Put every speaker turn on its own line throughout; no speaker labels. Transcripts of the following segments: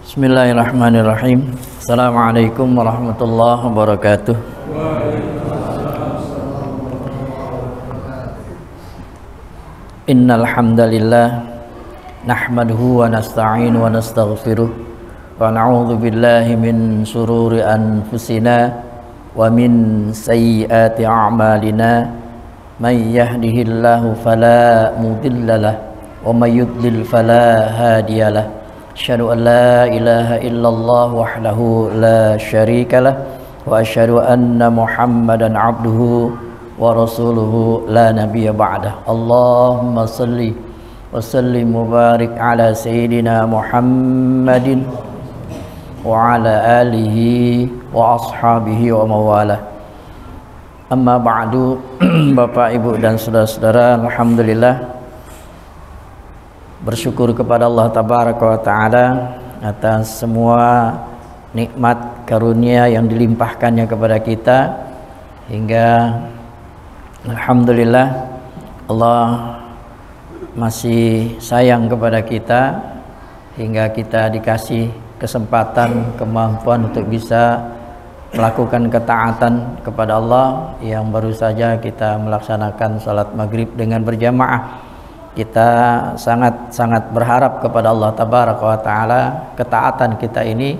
Bismillahirrahmanirrahim. Assalamualaikum warahmatullahi wabarakatuh. Innal hamdalillah nahmaduhu wa nasta'inu wa nastaghfiruh wa na'udzu billahi min shururi anfusina wa min sayyiati a'malina may yahdihillahu fala mudhillalah wa may yudlil fala hadiyalah. Asyhadu an la ilaha illallah wahdahu la syarikalah wa asyhadu anna Muhammadan abduhu wa rasuluhu la nabiyya ba'dah. Allahumma salli wa sallim wa barik ala sayyidina Muhammadin wa ala alihi wa ashabihi wa mawalah. Amma ba'du. Bapak, Ibu dan saudara-saudara, alhamdulillah bersyukur kepada Allah Tabaraka wa Ta'ala atas semua nikmat karunia yang dilimpahkannya kepada kita, hingga alhamdulillah Allah masih sayang kepada kita hingga kita dikasih kesempatan, kemampuan untuk bisa melakukan ketaatan kepada Allah. Yang baru saja kita melaksanakan salat maghrib dengan berjamaah. Kita sangat berharap kepada Allah Tabaraka wa Ta'ala ketaatan kita ini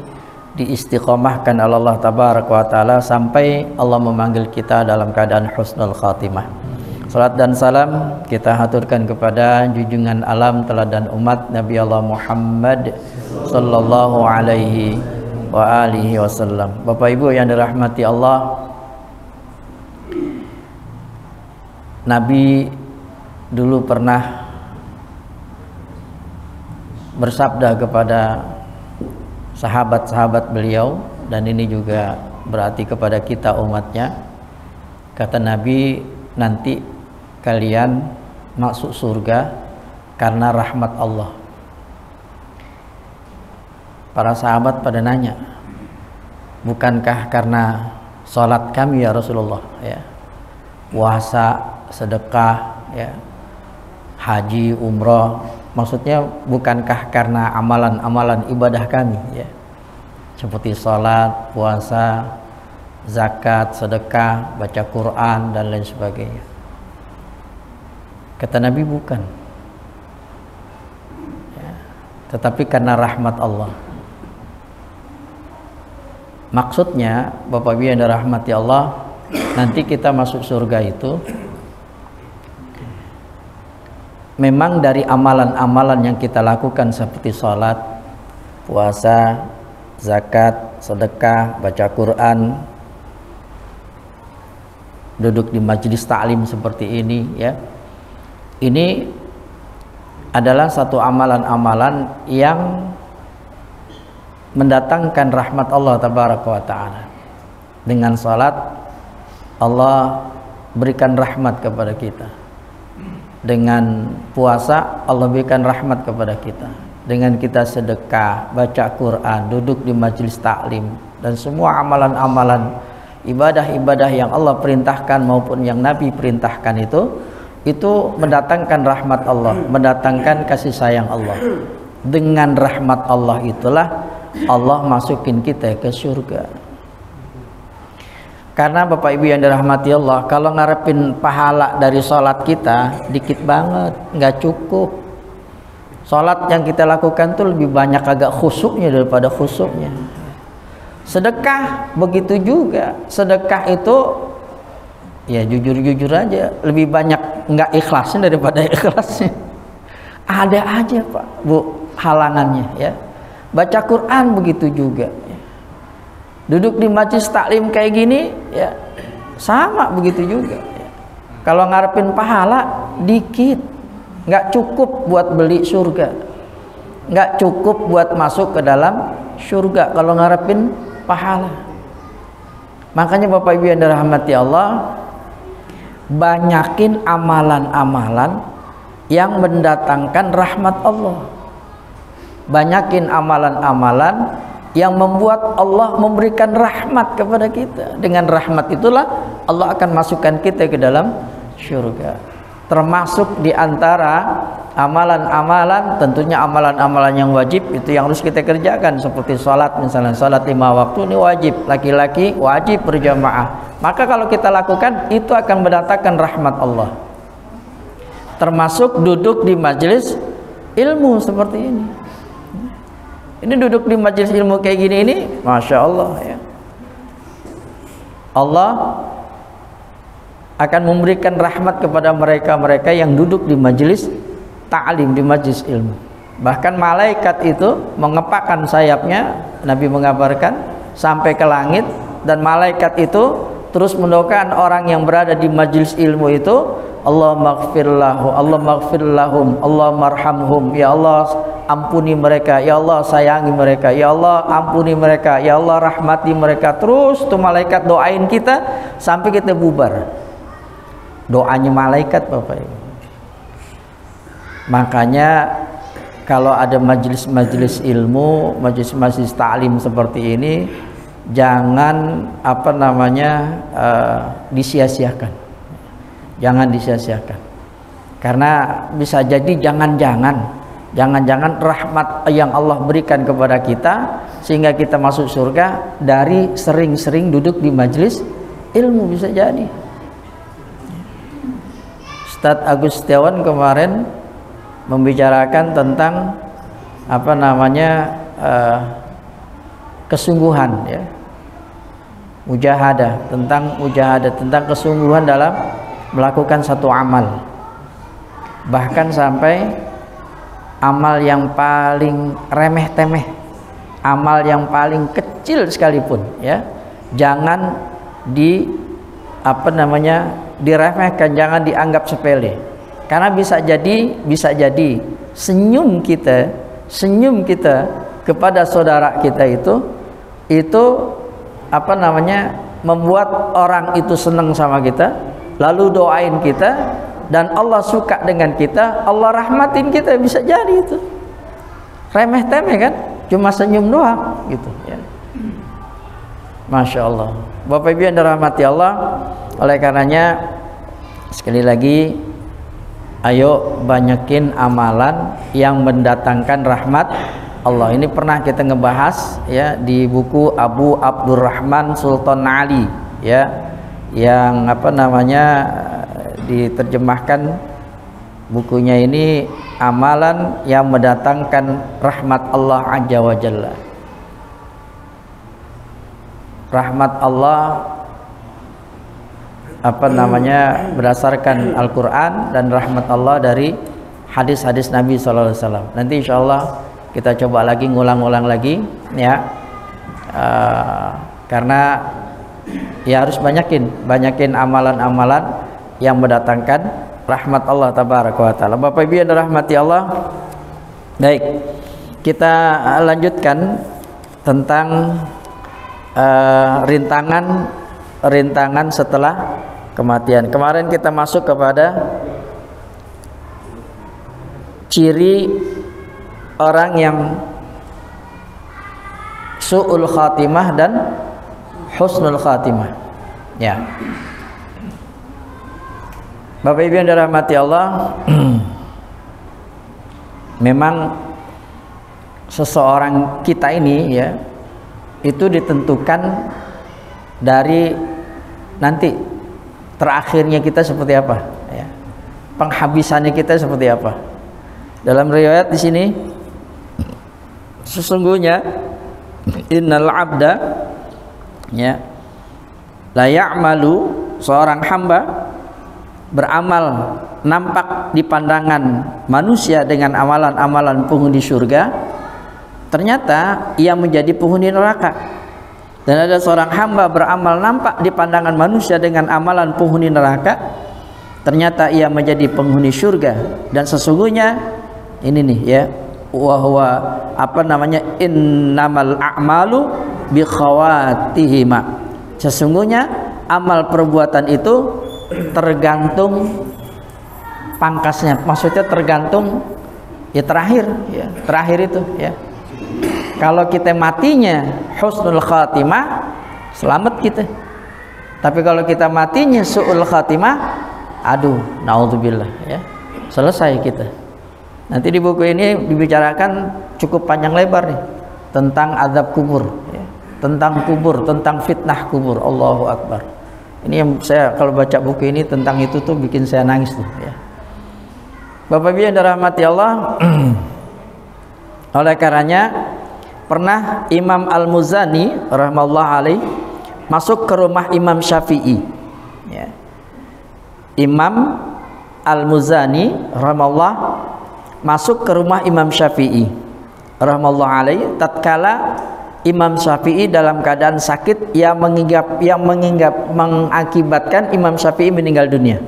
diistiqomahkan oleh Allah Tabaraka wa Ta'ala sampai Allah memanggil kita dalam keadaan husnul khatimah. Salat dan salam kita haturkan kepada junjungan alam teladan umat Nabi Allah Muhammad sallallahu alaihi wa alihi wasallam. Bapak Ibu yang dirahmati Allah, Nabi dulu pernah bersabda kepada sahabat-sahabat beliau, dan ini juga berarti kepada kita umatnya. Kata Nabi, nanti kalian masuk surga karena rahmat Allah. Para sahabat pada nanya, bukankah karena sholat kami ya Rasulullah, ya, puasa, sedekah, ya, haji, umroh, maksudnya bukankah karena amalan-amalan ibadah kami, ya, seperti sholat, puasa, zakat, sedekah, baca Quran dan lain sebagainya. Kata Nabi, bukan, ya, tetapi karena rahmat Allah. Maksudnya, Bapak Ibu yang dirahmati Allah, nanti kita masuk surga itu memang dari amalan-amalan yang kita lakukan seperti sholat, puasa, zakat, sedekah, baca Quran, duduk di majelis ta'lim seperti ini, ya. Ini adalah satu amalan-amalan yang mendatangkan rahmat Allah Tabaraka wa Ta'ala. Dengan sholat Allah berikan rahmat kepada kita. Dengan puasa Allah berikan rahmat kepada kita. Dengan kita sedekah, baca Quran, duduk di majelis taklim, dan semua amalan-amalan ibadah-ibadah yang Allah perintahkan maupun yang Nabi perintahkan itu mendatangkan rahmat Allah, mendatangkan kasih sayang Allah. Dengan rahmat Allah itulah Allah masukin kita ke surga. Karena Bapak Ibu yang dirahmati Allah, kalau ngarepin pahala dari sholat kita dikit banget, nggak cukup. Sholat yang kita lakukan tuh lebih banyak agak khusyuknya daripada khusyuknya. Sedekah begitu juga. Sedekah itu ya jujur-jujur aja lebih banyak nggak ikhlasnya daripada ikhlasnya. Ada aja Pak Bu halangannya, ya. Baca Quran begitu juga, ya. Duduk di majelis taklim kayak gini, ya, sama begitu juga, ya. Kalau ngarepin pahala dikit, nggak cukup buat beli surga, nggak cukup buat masuk ke dalam surga kalau ngarepin pahala. Makanya Bapak Ibu yang dirahmati Allah, banyakin amalan-amalan yang mendatangkan rahmat Allah. Banyakin amalan-amalan yang membuat Allah memberikan rahmat kepada kita. Dengan rahmat itulah Allah akan masukkan kita ke dalam surga. termasuk di antara amalan-amalan, tentunya amalan-amalan yang wajib itu yang harus kita kerjakan, seperti sholat misalnya, sholat 5 waktu ini wajib, laki-laki wajib berjamaah. Maka kalau kita lakukan itu akan mendatangkan rahmat Allah. Termasuk duduk di majelis ilmu seperti ini. Ini duduk di majelis ilmu kayak gini ini, masya Allah ya. Allah akan memberikan rahmat kepada mereka-mereka yang duduk di majelis ta'lim, di majelis ilmu. Bahkan malaikat itu mengepakkan sayapnya, Nabi mengabarkan, sampai ke langit, dan malaikat itu terus mendoakan orang yang berada di majelis ilmu itu, Allah maghfir lahu, Allah maghfir lahum, Allah marhamhum, ya Allah ampuni mereka, ya Allah sayangi mereka, ya Allah ampuni mereka, ya Allah rahmati mereka. Terus tuh malaikat doain kita sampai kita bubar. Doanya malaikat Bapak Ibu. Makanya kalau ada majelis-majelis ilmu, majelis-majelis ta'lim seperti ini, jangan disia-siakan. Jangan disia-siakan. Karena bisa jadi jangan-jangan rahmat yang Allah berikan kepada kita sehingga kita masuk surga dari sering-sering duduk di majelis ilmu, bisa jadi. Ustadz Agus Setiawan kemarin membicarakan tentang kesungguhan ya, mujahadah, tentang kesungguhan dalam melakukan satu amal, bahkan sampai amal yang paling remeh-temeh, amal yang paling kecil sekalipun ya, jangan diremehkan, jangan dianggap sepele. Karena bisa jadi senyum kita kepada saudara kita itu membuat orang itu senang sama kita, lalu doain kita, dan Allah suka dengan kita, Allah rahmatin kita. Bisa jadi itu remeh-temeh kan, cuma senyum doang gitu ya. Masya Allah. Bapak Ibu yang dirahmati Allah, oleh karenanya sekali lagi, ayo banyakin amalan yang mendatangkan rahmat Allah. Ini pernah kita ngebahas ya di buku Abu Abdurrahman Sultan Ali ya, yang diterjemahkan bukunya ini, amalan yang mendatangkan rahmat Allah Azza wa Jalla. Rahmat Allah berdasarkan Al-Quran, dan rahmat Allah dari hadis-hadis Nabi SAW. Nanti insya Allah kita coba lagi, ngulang-ulang lagi ya, karena ya harus banyakin amalan-amalan yang mendatangkan rahmat Allah tabaraka wa taala. Bapak Ibu yang dirahmati Allah, baik, kita lanjutkan tentang rintangan setelah kematian. Kemarin kita masuk kepada ciri orang yang su'ul khatimah dan husnul khatimah ya. Bapak Ibu yang dirahmati Allah, memang seseorang kita ini ya, itu ditentukan dari nanti terakhirnya kita seperti apa ya, penghabisannya kita seperti apa. Dalam riwayat di sini, sesungguhnya innal abda ya la ya'malu, seorang hamba beramal nampak di pandangan manusia dengan amalan-amalan penghuni surga, ternyata ia menjadi penghuni neraka. Dan ada seorang hamba beramal nampak di pandangan manusia dengan amalan penghuni neraka, ternyata ia menjadi penghuni surga. Dan sesungguhnya ini nih ya, wahwa innamal a'malu bi khawatihima, sesungguhnya amal perbuatan itu tergantung pangkasnya, maksudnya tergantung ya terakhir itu ya. Kalau kita matinya husnul khatimah, selamat kita. Tapi kalau kita matinya su'ul khatimah, Aduh, naudzubillah ya. Selesai kita. Nanti di buku ini dibicarakan cukup panjang lebar nih tentang azab kubur ya. Tentang kubur, tentang fitnah kubur. Allahu Akbar. Ini yang saya kalau baca buku ini tentang itu tuh bikin saya nangis tuh ya. Bapak Ibu yang dirahmati Allah, oleh karenanya pernah Imam Al-Muzani rahimahullah alaih masuk ke rumah Imam Syafi'i ya. Imam Al-Muzani rahimahullah masuk ke rumah Imam Syafi'i rahimahullah alaih tatkala Imam Syafi'i dalam keadaan sakit yang mengakibatkan Imam Syafi'i meninggal dunia.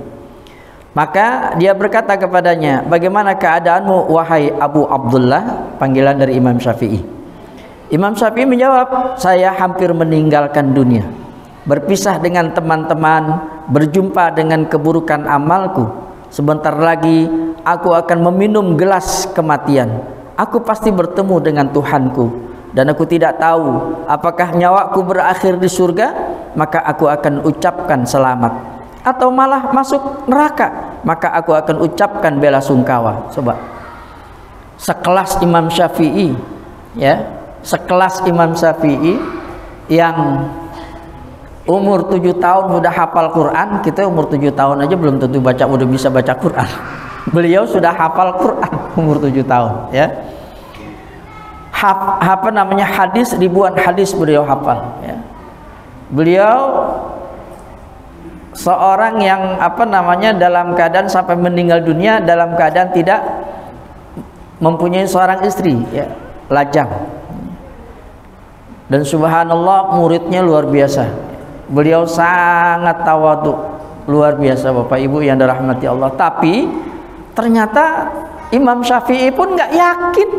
Maka dia berkata kepadanya, bagaimana keadaanmu wahai Abu Abdullah, panggilan dari Imam Syafi'i. Imam Syafi'i menjawab, saya hampir meninggalkan dunia, berpisah dengan teman-teman, berjumpa dengan keburukan amalku. Sebentar lagi aku akan meminum gelas kematian. Aku pasti bertemu dengan Tuhanku dan aku tidak tahu apakah nyawaku berakhir di surga, maka aku akan ucapkan selamat, atau malah masuk neraka, maka aku akan ucapkan bela sungkawa. Coba, sekelas Imam Syafi'i ya, sekelas Imam Syafi'i yang umur 7 tahun sudah hafal Quran. Kita umur 7 tahun aja belum tentu udah bisa baca Quran. Beliau sudah hafal Quran umur 7 tahun ya. Apa namanya, hadis, ribuan hadis beliau hafal ya. Beliau seorang yang apa namanya dalam keadaan sampai meninggal dunia dalam keadaan tidak mempunyai seorang istri ya, lajang. Dan subhanallah muridnya luar biasa. Beliau sangat tawadhu, luar biasa Bapak Ibu yang dirahmati Allah. Tapi ternyata Imam Syafi'i pun nggak yakin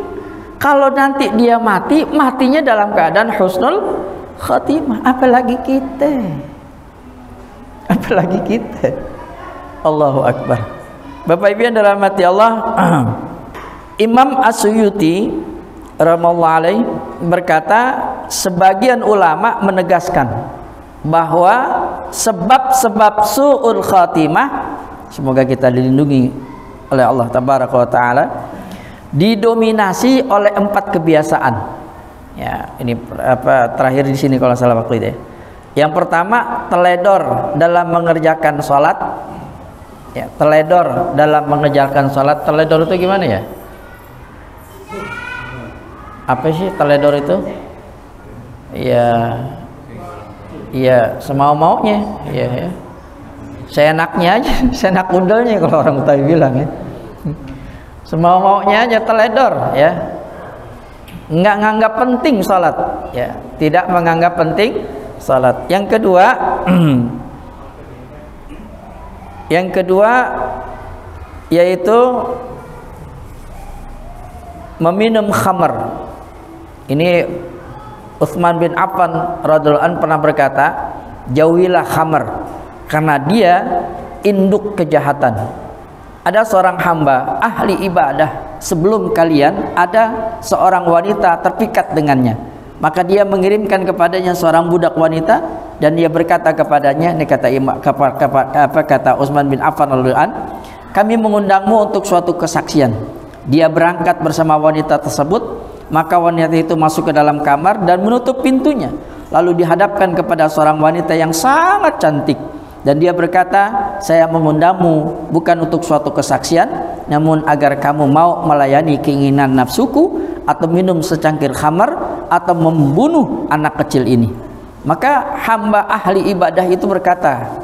kalau nanti dia mati, matinya dalam keadaan husnul khatimah. Apalagi kita, apalagi kita. Allahu Akbar. Bapak Ibu yang dirahmati Allah, Imam As-Suyuti rahimahullah alaih berkata, sebagian ulama menegaskan bahwa sebab-sebab su'ul khatimah, semoga kita dilindungi oleh Allah tabaraka wa taala, didominasi oleh 4 kebiasaan. Ya, ini apa terakhir di sini kalau salah waktu itu ya. Yang pertama, teledor dalam mengerjakan sholat. Ya, teledor dalam mengerjakan sholat. Teledor itu gimana ya? Apa sih teledor itu? Ya, iya semau-maunya. Ya, ya. Seenaknya aja, seenak undelnya kalau orang Betawi bilang ya. Semau-maunya aja teledor ya, nggak nganggap penting sholat ya, tidak menganggap penting sholat. Yang kedua yaitu meminum khamr. Ini Utsman bin Affan radhiyallahu anhu pernah berkata, jauhilah khamr karena dia induk kejahatan. Ada seorang hamba ahli ibadah sebelum kalian, ada seorang wanita terpikat dengannya, maka dia mengirimkan kepadanya seorang budak wanita dan dia berkata kepadanya, ini kata Utsman bin Affan radhiyallahu anhu, kami mengundangmu untuk suatu kesaksian. Dia berangkat bersama wanita tersebut, maka wanita itu masuk ke dalam kamar dan menutup pintunya, lalu dihadapkan kepada seorang wanita yang sangat cantik. Dan dia berkata, saya mengundangmu bukan untuk suatu kesaksian, namun agar kamu mau melayani keinginan nafsuku, atau minum secangkir khamar, atau membunuh anak kecil ini. Maka hamba ahli ibadah itu berkata,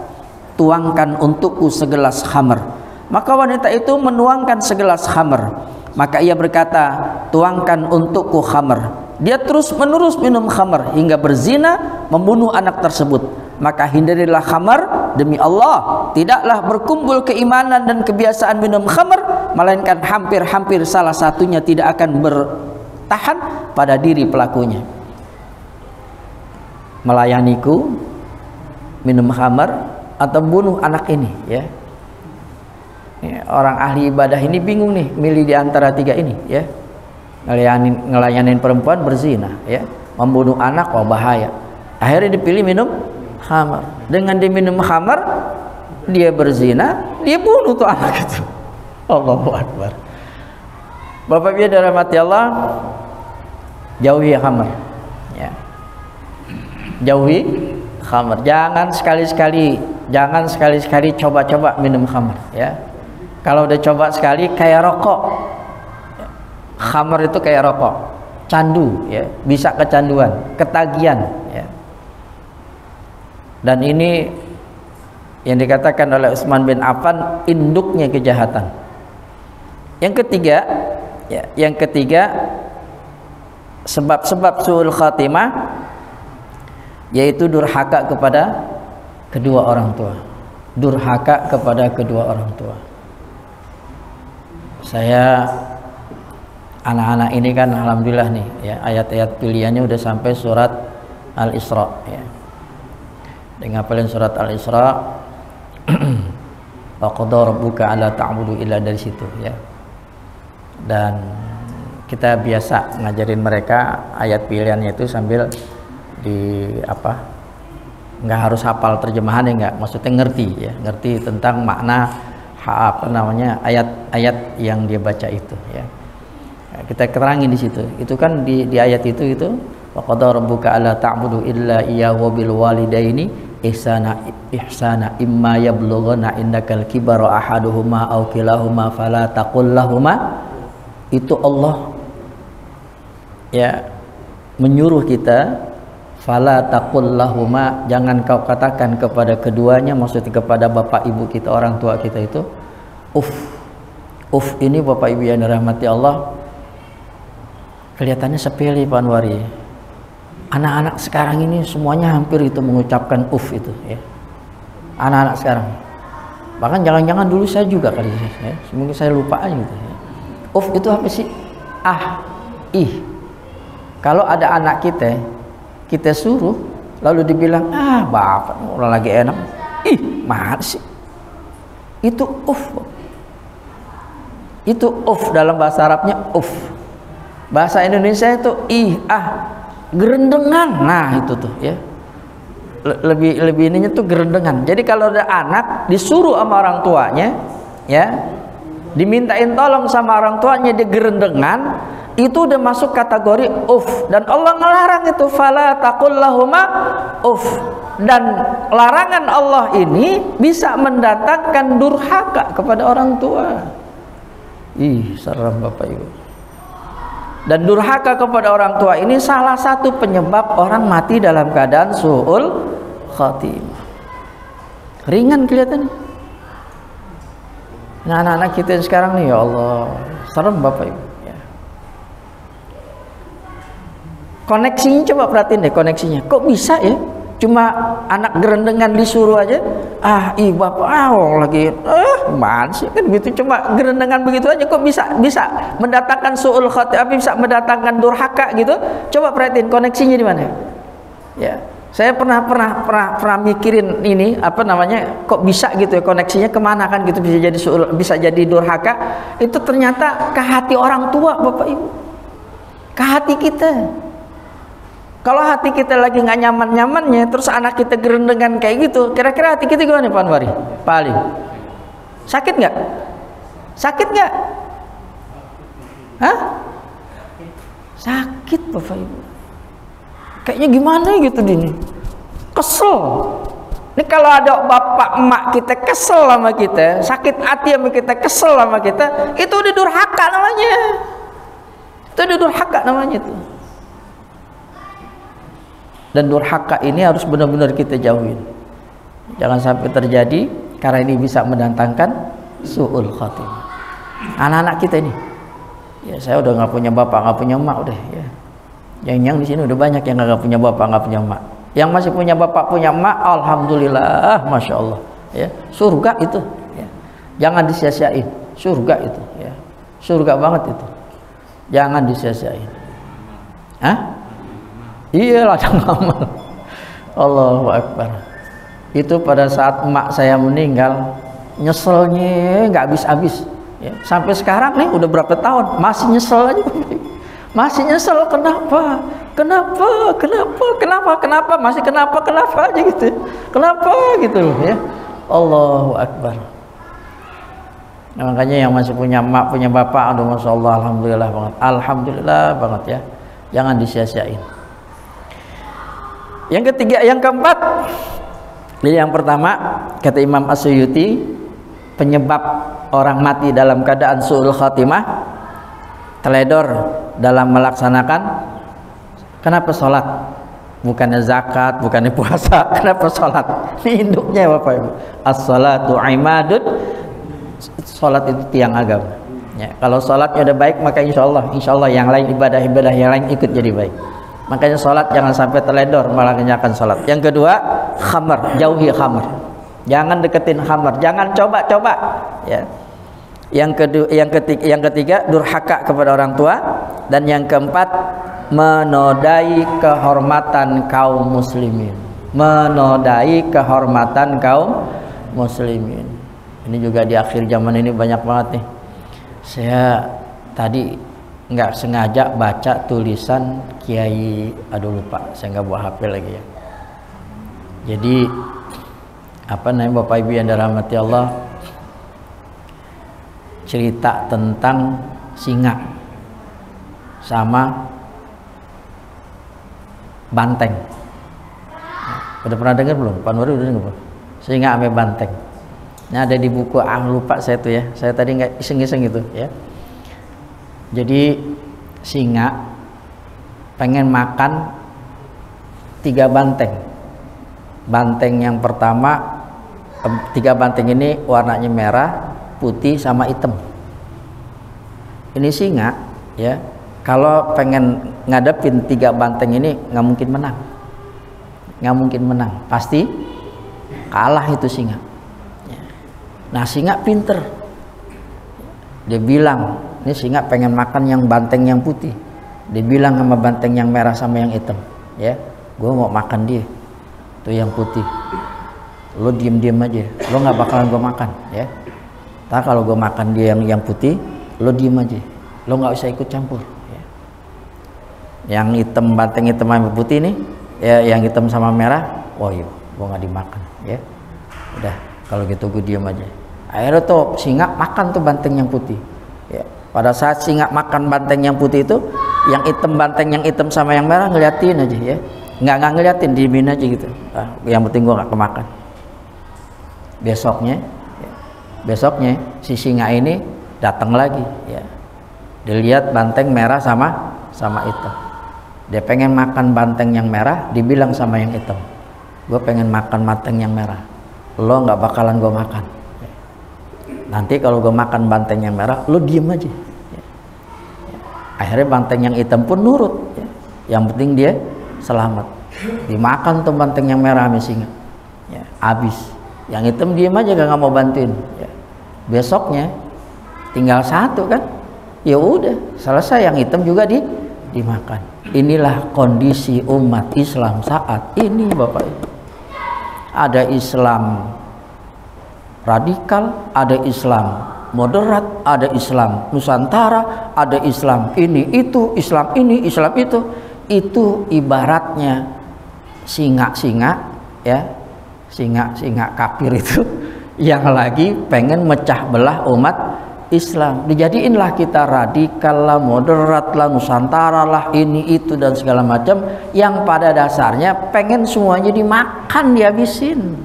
tuangkan untukku segelas khamar. Maka wanita itu menuangkan segelas khamar. Maka ia berkata, tuangkan untukku khamar. Dia terus menerus minum khamar hingga berzina, membunuh anak tersebut. Maka hindarilah khamar, demi Allah tidaklah berkumpul keimanan dan kebiasaan minum khamar, melainkan hampir-hampir salah satunya tidak akan bertahan pada diri pelakunya. Melayaniku, minum khamar, atau bunuh anak ini ya. Orang ahli ibadah ini bingung nih milih di antara 3 ini ya. Ngelayanin perempuan berzina ya, membunuh anak, wah bahaya. Akhirnya dipilih minum khamar. Dengan diminum khamar dia berzina, dia bunuh tuh anak itu. Allahu Akbar. Bapak Ibu dirahmati Allah, jauhi khamr, ya. Jauhi khamr. Jangan sekali-sekali coba-coba minum khamr, ya. Kalau udah coba sekali kayak rokok. Khamr itu kayak rokok, candu, ya, bisa kecanduan, ketagihan, ya. Dan ini yang dikatakan oleh Utsman bin Affan induknya kejahatan. Yang ketiga, sebab-sebab su'ul khatimah yaitu durhaka kepada kedua orang tua. Durhaka kepada kedua orang tua. Saya anak-anak ini kan alhamdulillah nih, ya, ayat-ayat pilihannya udah sampai surat Al-Isra, ya. Dengan ngapalin surat Al-Isra, wa qadara rabbuka alla ta'budu illa, dari situ, ya. Dan kita biasa ngajarin mereka ayat pilihannya itu sambil nggak harus hafal terjemahannya, nggak, maksudnya ngerti, ya, ngerti tentang makna ayat-ayat yang dia baca itu, ya. Kita kerangin di situ. Itu kan di ayat itu wa qadara rabbuka alla ta'budu illa iyyahu wa bil walidaini ihsana imma yablughana indakal kibara ahaduhuma aw kilahuma fala taqul lahuma. Itu Allah, ya, menyuruh kita, fala taqul lahuma, jangan kau katakan kepada keduanya, maksudnya kepada bapak ibu kita, orang tua kita itu, uf. Ini bapak ibu yang dirahmati Allah, kelihatannya sepele Pak Anwari. Anak-anak sekarang ini semuanya hampir itu mengucapkan uf itu, ya. Anak-anak sekarang. Bahkan jangan-jangan dulu saya juga kali, ya. Mungkin saya lupa aja gitu, ya. Uf itu apa sih? Ih. Kalau ada anak kita suruh lalu dibilang, bapak orang lagi enak, mana sih? Itu uf. Itu uf dalam bahasa Arabnya uf. Bahasa Indonesia itu gerendengan. Nah itu tuh, ya, lebih ininya tuh gerendengan. Jadi kalau ada anak disuruh sama orang tuanya, ya, dimintain tolong sama orang tuanya, dia gerendengan, itu udah masuk kategori uf. Dan Allah ngelarang itu, fala taqul lahuma uf. Dan larangan Allah ini bisa mendatangkan durhaka kepada orang tua. Serem Bapak Ibu. Dan durhaka kepada orang tua ini salah satu penyebab orang mati dalam keadaan su'ul khatimah. Ringan kelihatannya. Nah, anak-anak kita sekarang nih, ya Allah, serem Bapak Ibu, ya. Koneksinya coba perhatiin deh, koneksinya. Kok bisa ya? Cuma anak gerendengan disuruh aja, bapak lagi mana sih, kan gitu, cuma gerendengan begitu aja kok bisa mendatangkan su'ul khatimah, bisa mendatangkan durhaka gitu. Coba perhatiin koneksinya di mana, ya. Saya pernah mikirin ini, kok bisa gitu ya, koneksinya kemana kan gitu, bisa jadi durhaka. Itu ternyata ke hati orang tua Bapak Ibu, ke hati kita. Kalau hati kita lagi nggak nyaman-nyamannya, terus anak kita gerendengan kayak gitu, kira-kira hati kita gimana Pak Anwari? Paling sakit nggak? Sakit nggak? Sakit Bapak Ibu. Kayaknya gimana gitu ini? Kesel. Ini kalau ada bapak emak kita kesel sama kita, sakit hati sama kita, kesel sama kita, itu udah durhaka namanya. Itu udah durhaka namanya itu. Dan durhaka ini harus benar-benar kita jauhin. Jangan sampai terjadi, karena ini bisa mendatangkan su'ul khatimah. Anak-anak kita ini, ya, saya udah nggak punya bapak, nggak punya emak, udah, ya. Yang di sini udah banyak yang nggak punya bapak, nggak punya emak. Yang masih punya bapak, punya emak, alhamdulillah, masya Allah, ya. Surga itu, ya. Jangan disia-siain. Surga itu, ya. Surga banget itu. Jangan disia-siain. Iya, ladang amal. Allahu Akbar. Itu pada saat emak saya meninggal, nyeselnya nggak habis-habis, ya. Sampai sekarang nih udah berapa tahun masih nyesel aja. Masih nyesel, kenapa masih kenapa aja gitu, kenapa gitu loh, ya. Allahu Akbar. Nah, makanya yang masih punya emak, punya bapak, aduh masya Allah, alhamdulillah banget, alhamdulillah banget ya, jangan disia-siain. Yang ketiga, yang keempat, jadi yang pertama kata Imam As-Suyuti, penyebab orang mati dalam keadaan su'ul khatimah, teledor dalam melaksanakan. Kenapa sholat? Bukannya zakat, bukannya puasa. Kenapa sholat? Ini induknya Bapak Ibu. As-salatu imadun. Sholat itu tiang agama ya. Kalau sholatnya udah baik, maka insya Allah yang lain, ibadah-ibadah yang lain ikut jadi baik. Makanya sholat jangan sampai teledor malah mengerjakan sholat. Yang kedua, khamar, jauhi khamar, jangan deketin khamar, jangan coba-coba ya. Yang ketiga durhaka kepada orang tua. Dan yang keempat, menodai kehormatan kaum muslimin, menodai kehormatan kaum muslimin. Ini juga di akhir zaman ini banyak banget nih. Saya tadi nggak sengaja baca tulisan Kiai, aduh lupa, saya nggak bawa HP lagi ya. Jadi apa namanya Bapak Ibu yang dirahmati Allah, cerita tentang singa sama banteng. Udah pernah dengar belum? Pak Nuri udah dengar belum? Singa sama banteng. Nah, ada di buku, lupa saya tuh ya. Saya tadi nggak iseng-iseng gitu ya. Jadi singa pengen makan 3 banteng. Banteng yang pertama, 3 banteng ini warnanya merah, putih sama hitam. Ini singa ya, kalau pengen ngadepin 3 banteng ini nggak mungkin menang. Nggak mungkin menang, pasti kalah itu singa. Nah, singa pinter. Dia bilang, ini singa pengen makan yang banteng yang putih. Dia bilang sama banteng yang merah sama yang hitam, ya, gue mau makan dia, tuh yang putih. Lo diem-diem aja, lo nggak bakalan gue makan, ya. Tapi kalau gue makan dia yang putih, lo diem aja, lo nggak usah ikut campur. Ya. Yang hitam, banteng hitam sama putih nih, ya, yang hitam sama merah, oh iya, gue nggak dimakan, ya. Udah. Kalau gitu gue diem aja. Akhirnya tuh singa makan tuh banteng yang putih ya. Pada saat singa makan banteng yang putih itu, yang hitam, banteng yang hitam sama yang merah ngeliatin aja ya. Nggak ngeliatin, diemin aja gitu. Yang penting gue nggak kemakan. Besoknya si singa ini datang lagi ya. Dilihat banteng merah sama hitam. Dia pengen makan banteng yang merah, dibilang sama yang hitam, gue pengen makan banteng yang merah. Lo nggak bakalan gue makan. Nanti kalau gue makan banteng yang merah, lo diem aja. Akhirnya banteng yang hitam pun nurut. Yang penting dia selamat. Dimakan tuh banteng yang merah sama singa. Habis. Yang hitam diem aja, gak mau bantuin. Besoknya tinggal 1 kan? Ya udah, selesai. Yang hitam juga dimakan. Inilah kondisi umat Islam saat ini, Bapak Ibu. Ada Islam radikal, ada Islam moderat, ada Islam Nusantara, ada Islam ini itu, Islam ini, Islam itu. Itu ibaratnya singa-singa ya, singa-singa kafir itu yang lagi pengen mecah belah umat Islam. Dijadiinlah kita radikal lah, moderat lah, Nusantara lah, ini itu dan segala macam, yang pada dasarnya pengen semuanya dimakan, dihabisin.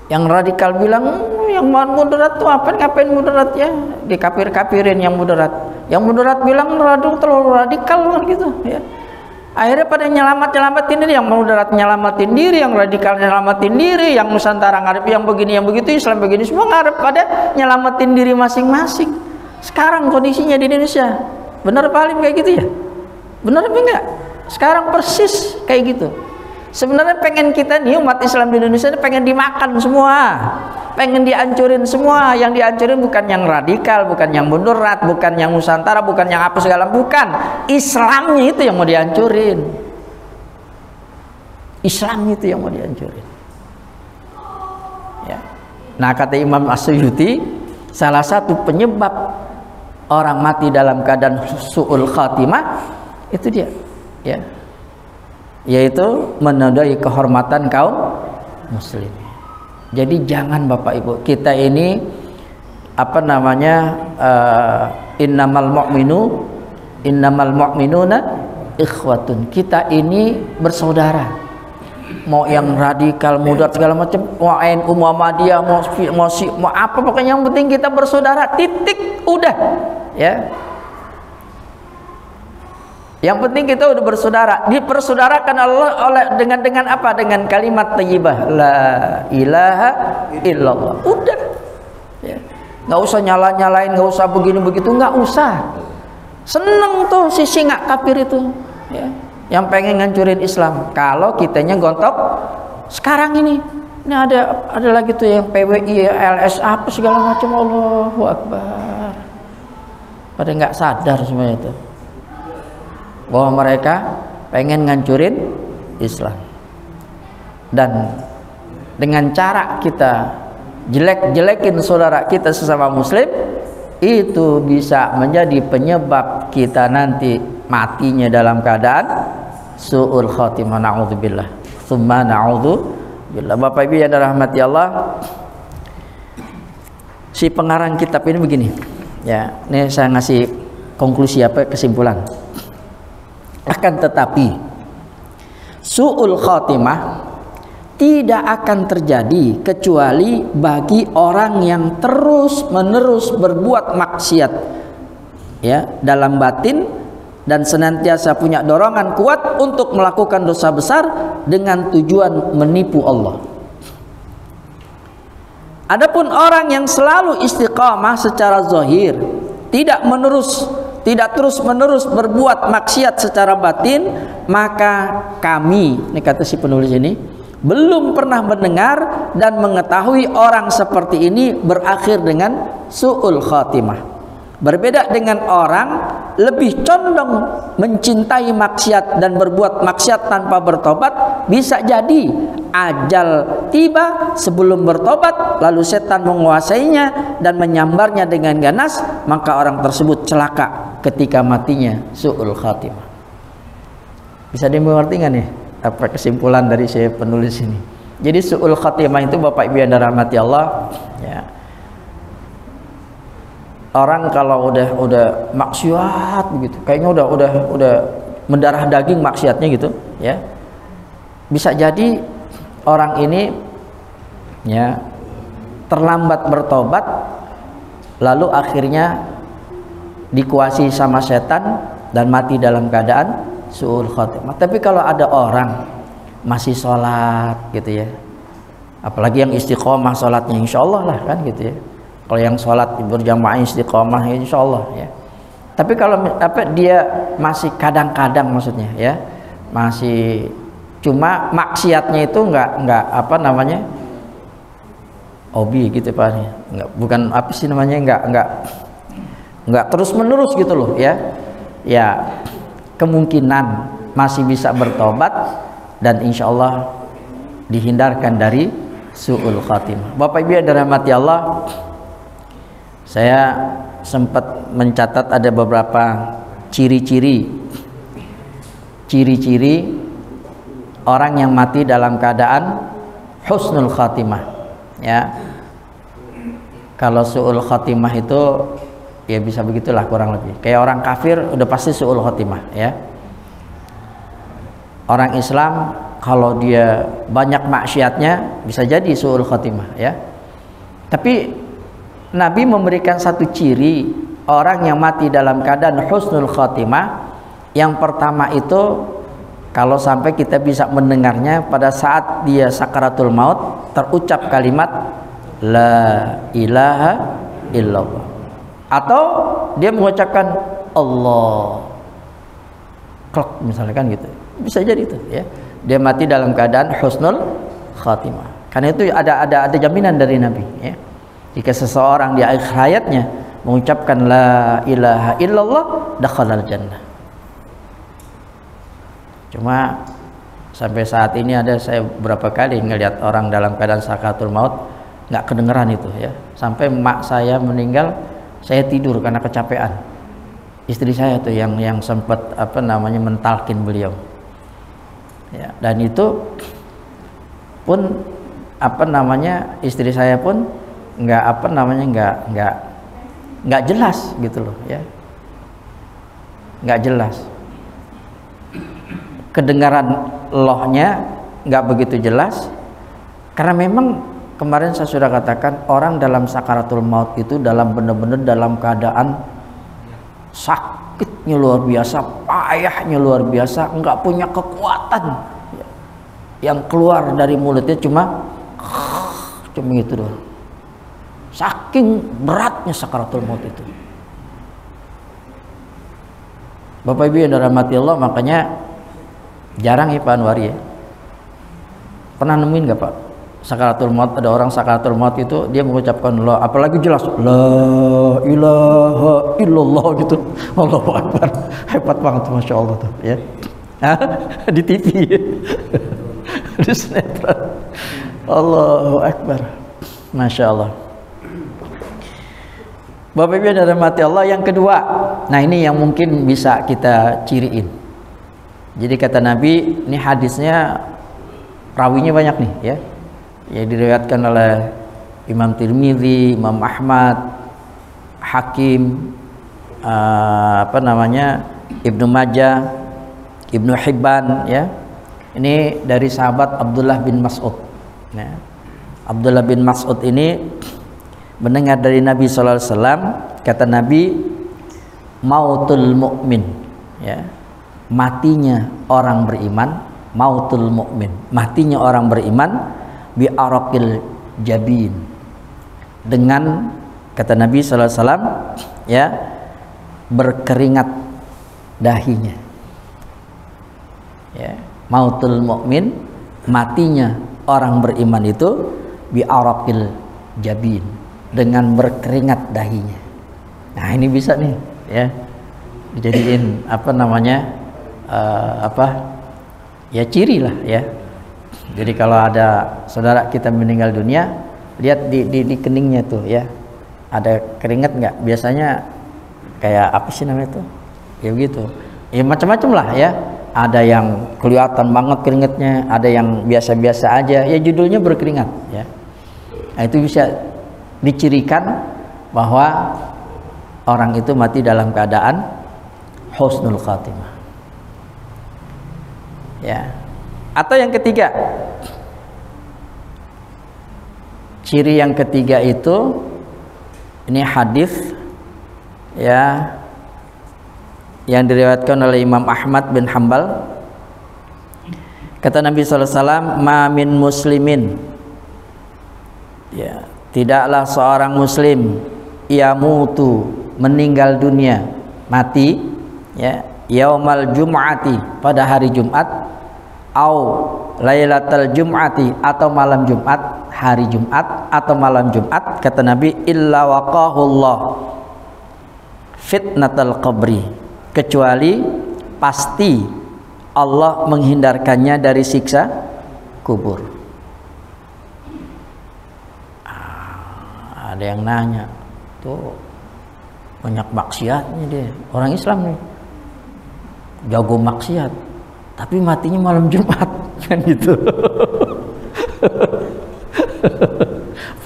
Yang radikal bilang yang moderat tuh apa, ngapain moderat ya, dikafir-kafirin yang moderat. Yang moderat bilang terlalu radikal kan gitu ya. Akhirnya pada nyelamatin diri, yang moderat nyelamatin diri, yang radikal nyelamatin diri, yang Nusantara ngarep yang begini yang begitu, Islam begini, semua ngarep pada nyelamatin diri masing-masing. Sekarang kondisinya di Indonesia, benar Pak Alim kayak gitu ya? Benar apa enggak? Sekarang persis kayak gitu. Sebenarnya pengen kita nih umat Islam di Indonesia ini pengen dimakan semua, pengen dihancurin semua. Yang dihancurin bukan yang radikal, bukan yang moderat, bukan yang Nusantara, bukan yang apa segala, bukan. Islamnya itu yang mau dihancurin. Islamnya itu yang mau dihancurin. Ya. Nah, kata Imam As-Suyuti, salah satu penyebab orang mati dalam keadaan su'ul khatimah itu dia, ya, yaitu menodai kehormatan kaum muslimin. Jadi jangan Bapak Ibu, kita ini apa namanya, innamal mu'minuna ikhwatun. Kita ini bersaudara. Mau yang radikal, mudat segala macam, mau NU, Muhammadiyah, mau apa, pokoknya yang penting kita bersaudara, titik, udah ya. Yang penting kita udah bersaudara, dipersaudarakan Allah oleh dengan apa? Dengan kalimat thayyibah la ilaha illallah. Udah ya. Nggak usah nyalain, nggak usah begini begitu, nggak usah. Seneng tuh si singa kafir itu ya, yang pengen ngancurin Islam. Kalau kitanya gontok sekarang ini ada lagi tuh yang PWI, LS apa segala macam, Allahu Akbar. Pada nggak sadar semuanya itu bahwa mereka pengen ngancurin Islam. Dan dengan cara kita jelek-jelekin saudara kita sesama muslim, itu bisa menjadi penyebab kita nanti matinya dalam keadaan su'ul khatimah, na'udzubillah, tsumma na'udzubillah. Bapak Ibu yang dirahmati Allah, si pengarang kitab ini begini ya, ini saya ngasih konklusi kesimpulan. Akan tetapi su'ul khatimah tidak akan terjadi kecuali bagi orang yang terus menerus berbuat maksiat ya dalam batin, dan senantiasa punya dorongan kuat untuk melakukan dosa besar dengan tujuan menipu Allah. Adapun orang yang selalu istiqamah secara zahir, tidak terus menerus berbuat maksiat secara batin, maka kami, ini kata si penulis ini, belum pernah mendengar dan mengetahui orang seperti ini berakhir dengan su'ul khatimah. Berbeda dengan orang lebih condong mencintai maksiat dan berbuat maksiat tanpa bertobat, bisa jadi ajal tiba sebelum bertobat, lalu setan menguasainya dan menyambarnya dengan ganas, maka orang tersebut celaka ketika matinya su'ul khatimah. Bisa dimengerti nggak nih apa kesimpulan dari saya penulis ini? Jadi su'ul khatimah itu Bapak Ibu yang dirahmati Allah ya, orang kalau udah maksiat begitu, kayaknya udah mendarah daging maksiatnya gitu ya, bisa jadi orang ini ya terlambat bertobat, lalu akhirnya dikuasai sama setan dan mati dalam keadaan su'ul khatimah. Tapi kalau ada orang masih sholat gitu ya, apalagi yang istiqomah sholatnya, insya Allah lah kan gitu ya. Kalau yang sholat berjamaah istiqomah insya Allah ya. Tapi kalau dia masih kadang-kadang, maksudnya ya, masih cuma maksiatnya itu nggak apa namanya, hobi gitu Pak, nggak, bukan apa sih namanya, nggak terus menerus gitu loh ya, ya kemungkinan masih bisa bertobat dan insya Allah dihindarkan dari su'ul khatimah. Bapak Ibu yang dirahmati Allah, saya sempat mencatat ada beberapa ciri-ciri orang yang mati dalam keadaan husnul khatimah ya. Kalau su'ul khatimah itu ya bisa begitulah kurang lebih. Kayak orang kafir udah pasti su'ul khatimah ya. Orang Islam kalau dia banyak maksiatnya bisa jadi su'ul khatimah ya. Tapi Nabi memberikan satu ciri orang yang mati dalam keadaan husnul khatimah. Yang pertama itu, kalau sampai kita bisa mendengarnya pada saat dia sakaratul maut, terucap kalimat la ilaha illallah, atau dia mengucapkan Allah klak misalnya kan gitu, bisa jadi itu ya, dia mati dalam keadaan husnul khatimah. Karena itu ada jaminan dari Nabi ya. Jika seseorang di akhir hayatnya mengucapkan la ilaha illallah, dakhalal jannah. Cuma sampai saat ini saya berapa kali ngelihat orang dalam keadaan sakaratul maut nggak kedengeran itu ya. Sampai mak saya meninggal, saya tidur karena kecapean. Istri saya tuh yang sempat apa namanya mentalkin beliau. Ya, dan itu pun apa namanya, istri saya pun nggak apa namanya, nggak jelas gitu loh ya, nggak jelas, kedengaran lohnya nggak begitu jelas, karena memang kemarin saya sudah katakan orang dalam sakaratul maut itu dalam benar-benar dalam keadaan sakitnya luar biasa, payahnya luar biasa, nggak punya kekuatan, yang keluar dari mulutnya cuma gitu doang. Saking beratnya sakaratul maut itu. Bapak Ibu yang dirahmati Allah, makanya jarang ya Pak Anwar ya. Pernah nemuin nggak Pak sakaratul maut, ada orang sakaratul maut itu dia mengucapkan la, apalagi jelas la ilaha illallah gitu. Allahu Akbar. Hebat banget tuh, Masya Allah tuh ya. Di TV di sinetron. Allahu Akbar. Masya Allah. Bapak Ibu yang dirahmati Allah, yang kedua, nah ini yang mungkin bisa kita ciriin. Jadi kata Nabi, ini hadisnya rawinya banyak nih ya, yang diriwayatkan oleh Imam Tirmidzi, Imam Ahmad, Hakim, apa namanya, Ibnu Majah, Ibnu Hibban ya. Ini dari sahabat Abdullah bin Mas'ud. Nah, Abdullah bin Mas'ud ini mendengar dari Nabi sallallahu alaihi wasallam, kata Nabi, mautul mukmin ya, matinya orang beriman, mautul mukmin, matinya orang beriman, bi araqil jabin, dengan kata Nabi sallallahu alaihi wasallam ya, berkeringat dahinya ya. Mautul mukmin, matinya orang beriman itu bi araqil jabin, dengan berkeringat dahinya. Nah ini bisa nih ya dijadiin apa namanya, apa ya, ciri lah ya. Jadi kalau ada saudara kita meninggal dunia, lihat di keningnya tuh ya, ada keringat nggak? Biasanya kayak apa sih namanya tuh ya, begitu ya, macam-macam lah ya. Ada yang kelihatan banget keringatnya, ada yang biasa-biasa aja ya, judulnya berkeringat ya. Nah itu bisa dicirikan bahwa orang itu mati dalam keadaan husnul khatimah ya. Atau yang ketiga, ciri yang ketiga itu, ini hadis ya yang diriwayatkan oleh Imam Ahmad bin Hanbal. Kata Nabi sallallahu alaihi wasallam, ma min muslimin ya, tidaklah seorang muslim yamutu, meninggal dunia, mati ya, yaumal jum'ati, pada hari Jumat, au lailatal jum'ati, atau malam Jumat, hari Jumat atau malam Jumat, kata Nabi, illa waqahullah fitnatal qabri, kecuali pasti Allah menghindarkannya dari siksa kubur. Ada yang nanya, tuh banyak maksiatnya dia, orang Islam nih, jago maksiat, tapi matinya malam Jumat kan gitu.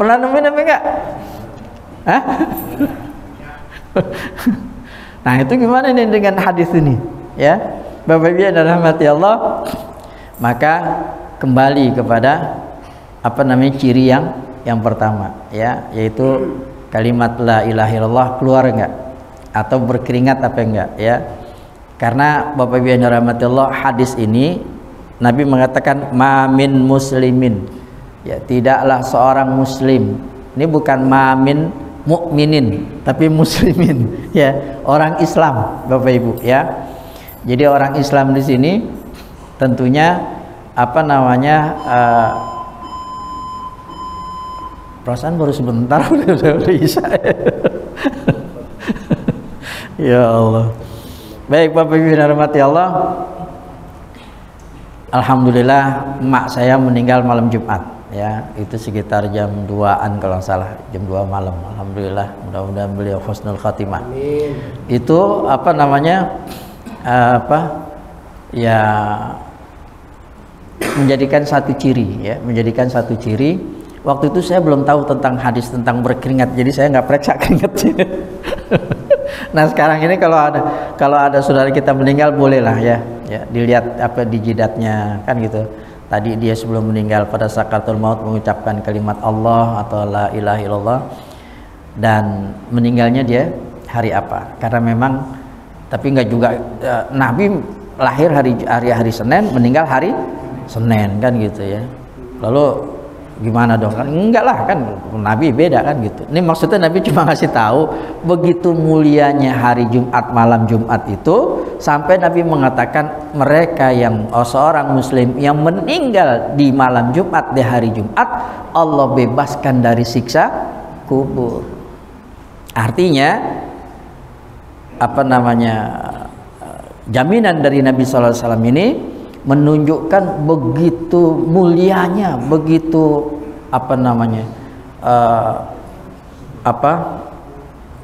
Pernah nemuin apa enggak? Hah? Nah itu gimana nih dengan hadis ini ya, Bapak Ibu yang dirahmati Allah? Maka kembali kepada apa namanya, ciri yang pertama ya, yaitu kalimat la ilaha illallah keluar enggak, atau berkeringat apa enggak ya. Karena Bapak Ibu yang dirahmati Allah, hadis ini Nabi mengatakan ma min muslimin ya, tidaklah seorang muslim, ini bukan ma min mukminin tapi muslimin ya, orang Islam Bapak Ibu ya. Jadi orang Islam di sini tentunya apa namanya, perasaan baru sebentar udah bisa ya Allah. Baik Bapak Ibu yang dirahmati Allah, alhamdulillah emak saya meninggal malam Jumat ya, itu sekitar jam 2-an kalau salah, jam 2 malam. Alhamdulillah, mudah-mudahan beliau husnul khatimah. Amin. Itu apa namanya, apa ya, menjadikan satu ciri ya, menjadikan satu ciri. Waktu itu saya belum tahu tentang hadis tentang berkeringat, jadi saya nggak periksa keringatnya. Nah sekarang ini kalau ada saudara kita meninggal bolehlah ya dilihat apa di jidatnya kan gitu. Tadi dia sebelum meninggal pada sakaratul maut mengucapkan kalimat Allah atau la ilaha illallah, dan meninggalnya dia hari apa? Karena memang tapi nggak juga Nabi lahir hari Senin, meninggal hari Senin kan gitu ya. Lalu gimana dong, kan enggak lah, kan Nabi beda kan gitu. Ini maksudnya Nabi cuma ngasih tahu begitu mulianya hari Jumat, malam Jumat itu, sampai Nabi mengatakan mereka yang seorang muslim yang meninggal di malam Jumat, di hari Jumat, Allah bebaskan dari siksa kubur. Artinya apa namanya, jaminan dari Nabi SAW ini menunjukkan begitu mulianya, begitu apa namanya,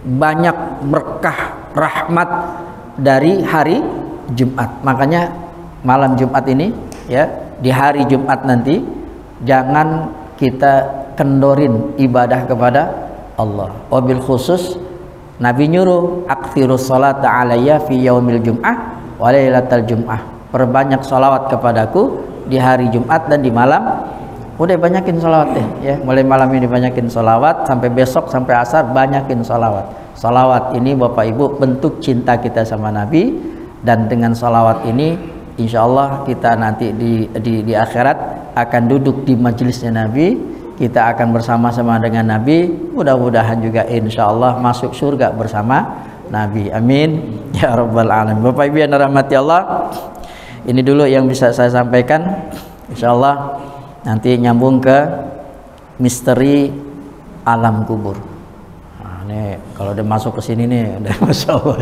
banyak berkah rahmat dari hari Jumat. Makanya malam Jumat ini ya, di hari Jumat nanti jangan kita kendorin ibadah kepada Allah. Wabil khusus Nabi nyuruh aktsirus sholata alayya fi yaumil jum'ah wa lailatal jum'ah. Perbanyak sholawat kepadaku di hari Jumat dan di malam. Udah banyakin sholawat deh ya, mulai malam ini banyakin sholawat sampai besok sampai asar banyakin sholawat. Sholawat ini Bapak Ibu bentuk cinta kita sama Nabi, dan dengan sholawat ini insya Allah kita nanti di akhirat akan duduk di majelisnya Nabi, kita akan bersama-sama dengan Nabi, mudah-mudahan juga insya Allah masuk surga bersama Nabi, amin ya rabbal alamin. Bapak Ibu yang dirahmati Allah, ini dulu yang bisa saya sampaikan. Insya Allah nanti nyambung ke misteri alam kubur. Nah, ini kalau udah masuk ke sini nih, udah masya Allah.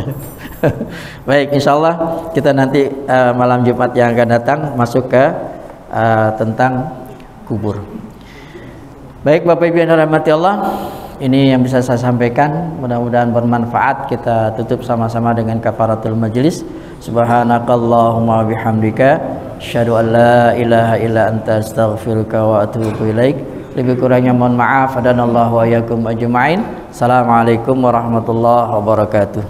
Baik, insya Allah kita nanti malam Jumat yang akan datang masuk ke tentang kubur. Baik Bapak Ibu yang dirahmati Allah, ini yang bisa saya sampaikan, mudah-mudahan bermanfaat. Kita tutup sama-sama dengan kafaratul majlis. Subhanakallahumma bihamdika asyhadu an la ilaha illa anta astaghfiruka wa atubu ilaik. Lebih kurangnya mohon maaf. Hadanallahu wa iyyakum ajma'in. Assalamualaikum warahmatullahi wabarakatuh.